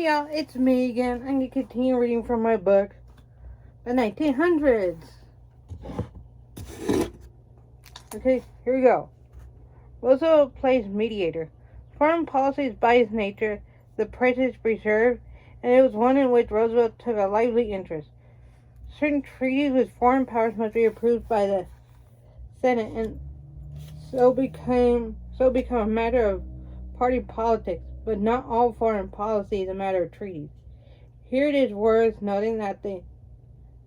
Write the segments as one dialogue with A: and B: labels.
A: Hey y'all, it's me again. I'm going to continue reading from my book, The 1900s. Okay, here we go. Roosevelt plays mediator. Foreign policy is by its nature the president's preserve, and it was one in which Roosevelt took a lively interest. Certain treaties with foreign powers must be approved by the Senate, and so become a matter of party politics. But not all foreign policy is a matter of treaties. Here it is worth noting that the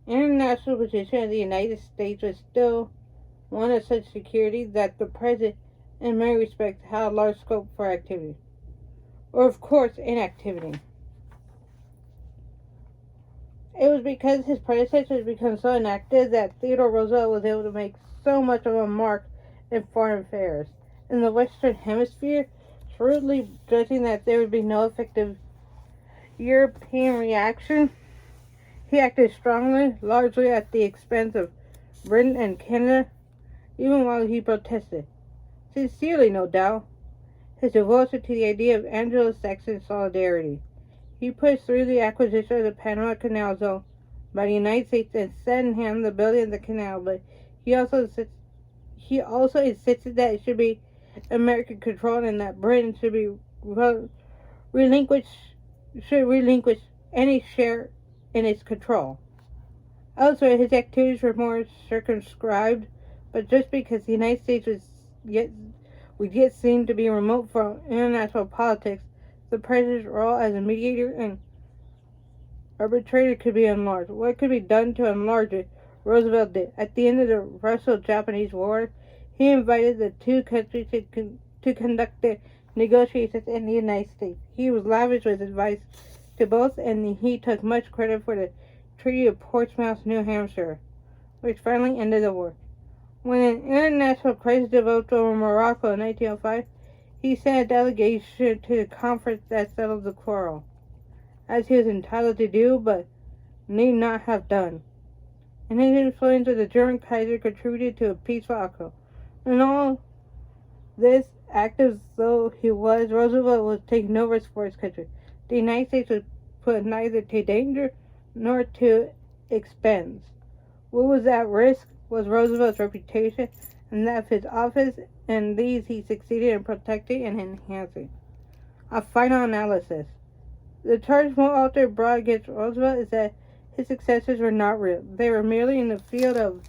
A: international position of the United States was still one of such security that the President, in many respects, had a large scope for activity. Or, of course, inactivity. It was because his predecessors became so inactive that Theodore Roosevelt was able to make so much of a mark in foreign affairs. In the Western Hemisphere, shrewdly judging that there would be no effective European reaction, he acted strongly, largely at the expense of Britain and Canada, even while he protested, sincerely no doubt, his devotion to the idea of Anglo-Saxon solidarity. He pushed through the acquisition of the Panama Canal Zone by the United States and set in hand the building of the canal, but he also insisted that it should be American controlled and that Britain should relinquish any share in its control. Elsewhere, his activities were more circumscribed, but just because the United States would yet seem to be remote from international politics, the president's role as a mediator and arbitrator could be enlarged. What could be done to enlarge it, Roosevelt did. At the end of the Russo-Japanese War, he invited the two countries to conduct the negotiations in the United States. He was lavish with advice to both, and he took much credit for the Treaty of Portsmouth, New Hampshire, which finally ended the war. When an international crisis developed over Morocco in 1905, he sent a delegation to the conference that settled the quarrel, as he was entitled to do, but need not have done. And his influence with the German Kaiser contributed to a peaceful outcome. In all this, active though he was, Roosevelt was taking no risk for his country. The United States was put neither to danger nor to expense. What was at risk was Roosevelt's reputation and that of his office, and these he succeeded in protecting and enhancing. A final analysis. The charge Walter brought against Roosevelt is that his successors were not real. They were merely in the field of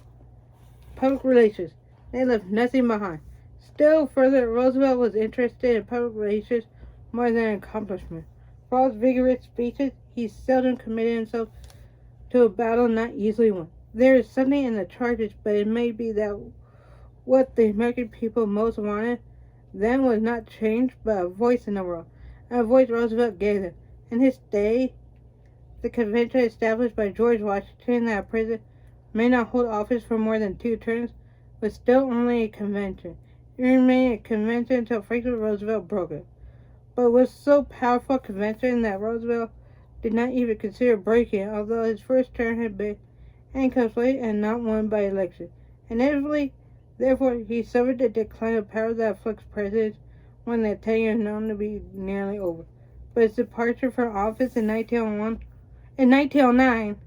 A: public relations. They left nothing behind. Still further, Roosevelt was interested in public relations more than accomplishment. For all his vigorous speeches, he seldom committed himself to a battle not easily won. There is something in the charges, but it may be that what the American people most wanted then was not change, but a voice in the world. And a voice Roosevelt gave them. In his day, the convention established by George Washington that a president may not hold office for more than 2 terms was still only a convention. It remained a convention until Franklin Roosevelt broke it. But it was so powerful a convention that Roosevelt did not even consider breaking it, although his first term had been incomplete and not won by election. Inevitably, therefore, he suffered the decline of power that afflicts presidents when their tenure is known to be nearly over. But his departure from office in 1909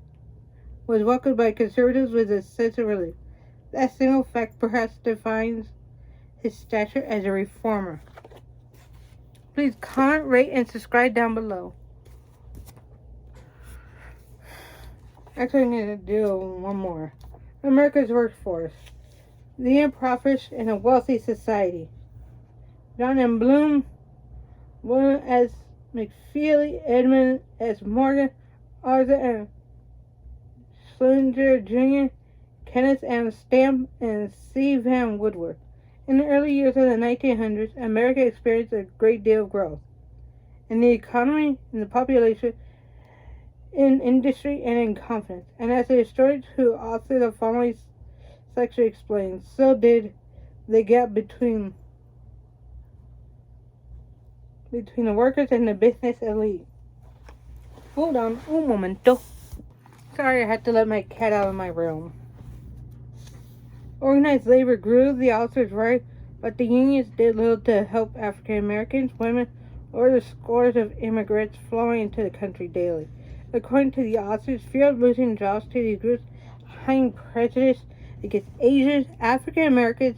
A: was welcomed by conservatives with a sense of relief. That single fact perhaps defines his stature as a reformer. Please comment, rate, and subscribe down below. Actually, I'm going to do one more. America's workforce. The impoverished in a wealthy society. John M. Bloom, William S. McFeely, Edmund S. Morgan, Arthur M. Schlesinger Jr., Kenneth M. Stamp, and C. Van Woodward. In the early years of the 1900s, America experienced a great deal of growth in the economy, in the population, in industry, and in confidence. And as the historians who authored the following section explained, so did the gap between the workers and the business elite. Hold on un momento. Sorry, I had to let my cat out of my room. Organized labor grew, the authors write, but the unions did little to help African Americans, women, or the scores of immigrants flowing into the country daily. According to the authors, fear of losing jobs to these groups heightened prejudice against Asians, African Americans,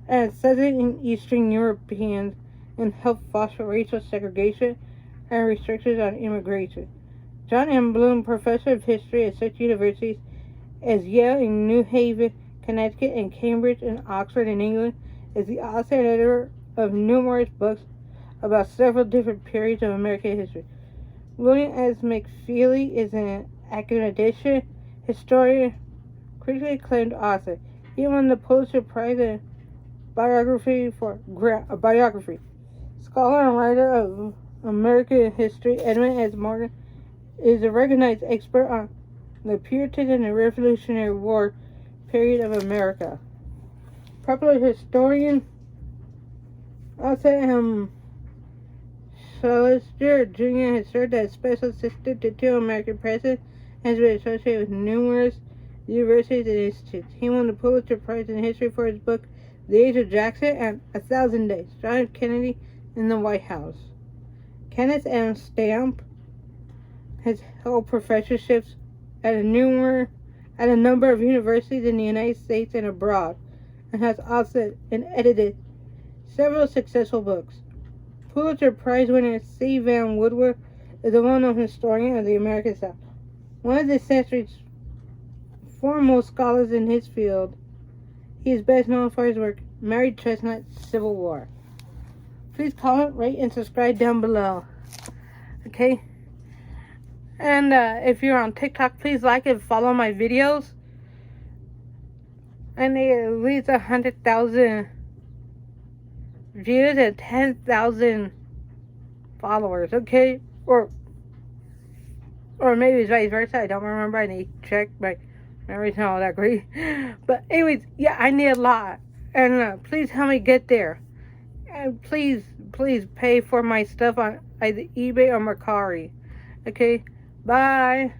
A: and Southern and Eastern Europeans, and helped foster racial segregation and restrictions on immigration. John M. Bloom, professor of history at such universities as Yale in New Haven, Connecticut, and Cambridge and Oxford in England, is the author and editor of numerous books about several different periods of American history. William S. McFeely is an academician, historian, critically acclaimed author. He won the Pulitzer Prize in biography. Scholar and writer of American history, Edmund S. Morgan is a recognized expert on the Puritan and the Revolutionary War period of America. Popular historian Arthur M. Schlesinger Jr. has served as special assistant to two American presidents and has been associated with numerous universities and institutes. He won the Pulitzer Prize in History for his book The Age of Jackson and 1,000 Days, John F. Kennedy in the White House. Kenneth M. Stamp has held professorships at a number of universities in the United States and abroad, and has authored and edited several successful books. Pulitzer Prize winner C. Vann Woodward is a well-known historian of the American South, one of the century's foremost scholars in his field. He is best known for his work, Mary Chestnut's Civil War. Please comment, rate, and subscribe down below. Okay? And if you're on TikTok, please like and follow my videos. I need at least 100,000 views and 10,000 followers, okay? Or maybe it's vice versa. I don't remember. I need to check. My memory's not all that great. But anyways, yeah, I need a lot. And please help me get there. And please pay for my stuff on either eBay or Mercari. Okay? Bye.